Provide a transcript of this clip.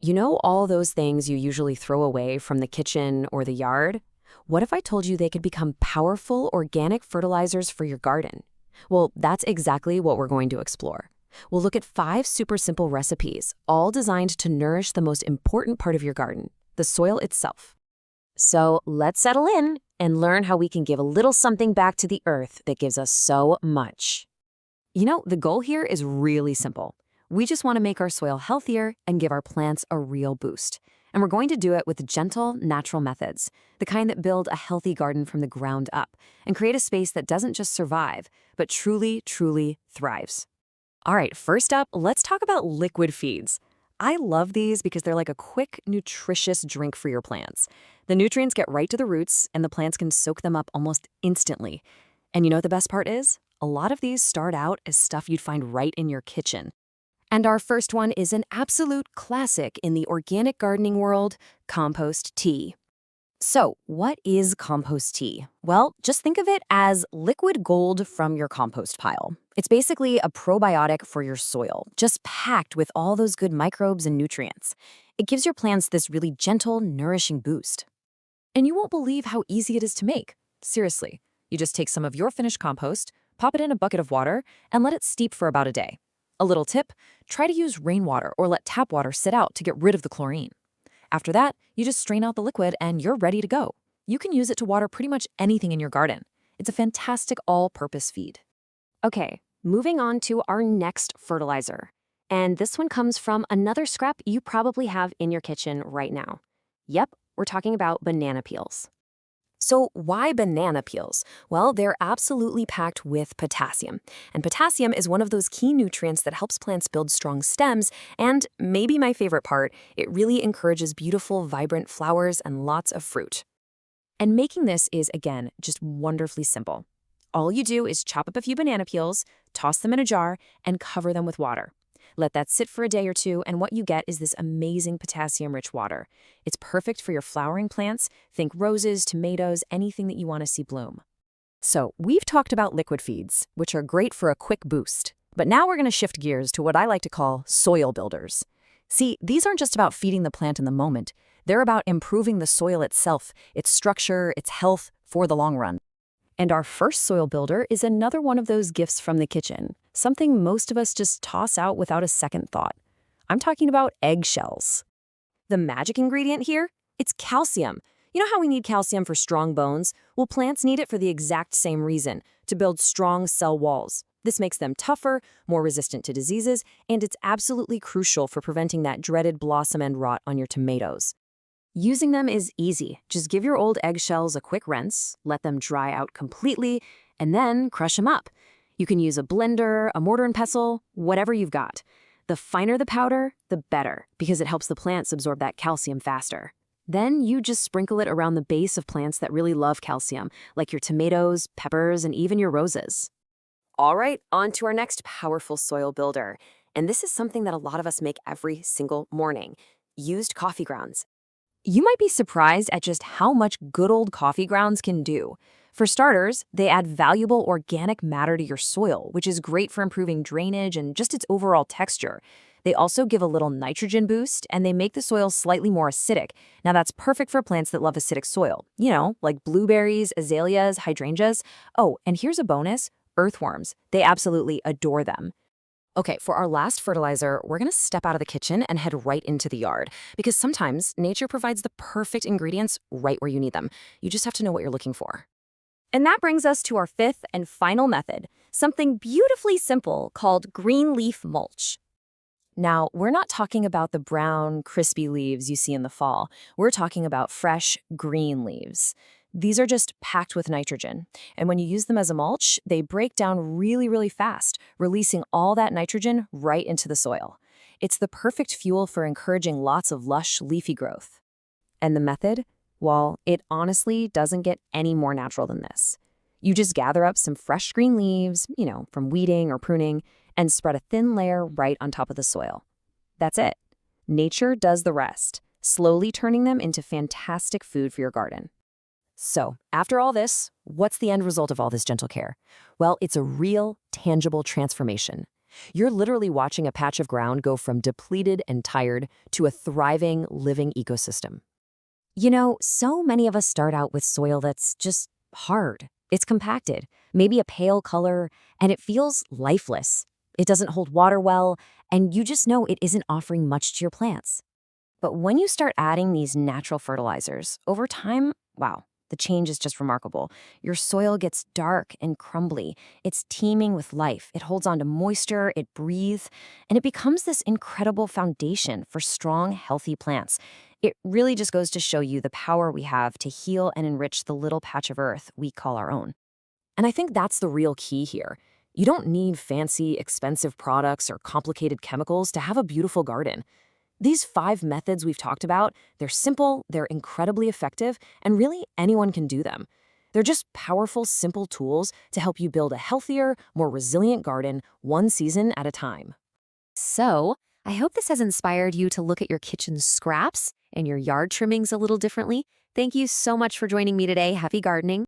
You know all those things you usually throw away from the kitchen or the yard? What if I told you they could become powerful organic fertilizers for your garden? Well, that's exactly what we're going to explore. We'll look at 5 super simple recipes, all designed to nourish the most important part of your garden, the soil itself. So let's settle in and learn how we can give a little something back to the earth that gives us so much. The goal here is really simple. We just want to make our soil healthier and give our plants a real boost. And we're going to do it with gentle, natural methods, the kind that build a healthy garden from the ground up and create a space that doesn't just survive, but truly, truly thrives. All right, first up, let's talk about liquid feeds. I love these because they're like a quick, nutritious drink for your plants. The nutrients get right to the roots, and the plants can soak them up almost instantly. And you know what the best part is? A lot of these start out as stuff you'd find right in your kitchen. And our first one is an absolute classic in the organic gardening world, compost tea. So, what is compost tea? Well, just think of it as liquid gold from your compost pile. It's basically a probiotic for your soil, just packed with all those good microbes and nutrients. It gives your plants this really gentle, nourishing boost. And you won't believe how easy it is to make. Seriously, you just take some of your finished compost, pop it in a bucket of water, and let it steep for about a day. A little tip, try to use rainwater or let tap water sit out to get rid of the chlorine. After that, you just strain out the liquid and you're ready to go. You can use it to water pretty much anything in your garden. It's a fantastic all-purpose feed. Okay, moving on to our next fertilizer. And this one comes from another scrap you probably have in your kitchen right now. Yep, we're talking about banana peels. So why banana peels? Well, they're absolutely packed with potassium. And potassium is one of those key nutrients that helps plants build strong stems. And maybe my favorite part, it really encourages beautiful, vibrant flowers and lots of fruit. And making this is, again, just wonderfully simple. All you do is chop up a few banana peels, toss them in a jar, and cover them with water. Let that sit for a day or two, and what you get is this amazing potassium-rich water. It's perfect for your flowering plants. Think roses, tomatoes, anything that you want to see bloom. So, we've talked about liquid feeds, which are great for a quick boost. But now we're going to shift gears to what I like to call soil builders. See, these aren't just about feeding the plant in the moment. They're about improving the soil itself, its structure, its health, for the long run. And our first soil builder is another one of those gifts from the kitchen, something most of us just toss out without a second thought. I'm talking about eggshells. The magic ingredient here? It's calcium. You know how we need calcium for strong bones? Well, plants need it for the exact same reason, to build strong cell walls. This makes them tougher, more resistant to diseases, and it's absolutely crucial for preventing that dreaded blossom end rot on your tomatoes. Using them is easy. Just give your old eggshells a quick rinse, let them dry out completely, and then crush them up. You can use a blender, a mortar and pestle, whatever you've got. The finer the powder, the better, because it helps the plants absorb that calcium faster. Then you just sprinkle it around the base of plants that really love calcium, like your tomatoes, peppers, and even your roses. All right, on to our next powerful soil builder. And this is something that a lot of us make every single morning: used coffee grounds. You might be surprised at just how much good old coffee grounds can do. For starters, they add valuable organic matter to your soil, which is great for improving drainage and just its overall texture. They also give a little nitrogen boost, and they make the soil slightly more acidic. Now that's perfect for plants that love acidic soil, like blueberries, azaleas, hydrangeas. Oh, and here's a bonus: earthworms. They absolutely adore them. Okay, for our last fertilizer, we're going to step out of the kitchen and head right into the yard, because sometimes nature provides the perfect ingredients right where you need them. You just have to know what you're looking for. And that brings us to our 5th and final method, something beautifully simple called green leaf mulch. Now, we're not talking about the brown, crispy leaves you see in the fall. We're talking about fresh, green leaves. These are just packed with nitrogen, and when you use them as a mulch, they break down really, really fast, releasing all that nitrogen right into the soil. It's the perfect fuel for encouraging lots of lush, leafy growth. And the method? Well, it honestly doesn't get any more natural than this. You just gather up some fresh green leaves, from weeding or pruning, and spread a thin layer right on top of the soil. That's it. Nature does the rest, slowly turning them into fantastic food for your garden. So, after all this, what's the end result of all this gentle care? Well, it's a real, tangible transformation. You're literally watching a patch of ground go from depleted and tired to a thriving, living ecosystem. So many of us start out with soil that's just hard. It's compacted, maybe a pale color, and it feels lifeless. It doesn't hold water well, and you just know it isn't offering much to your plants. But when you start adding these natural fertilizers, over time, wow, the change is just remarkable. Your soil gets dark and crumbly. It's teeming with life. It holds on to moisture, it breathes, and it becomes this incredible foundation for strong, healthy plants. It really just goes to show you the power we have to heal and enrich the little patch of earth we call our own. And I think that's the real key here. You don't need fancy, expensive products or complicated chemicals to have a beautiful garden. These 5 methods we've talked about, they're simple, they're incredibly effective, and really anyone can do them. They're just powerful, simple tools to help you build a healthier, more resilient garden one season at a time. So, I hope this has inspired you to look at your kitchen scraps and your yard trimmings a little differently. Thank you so much for joining me today. Happy gardening.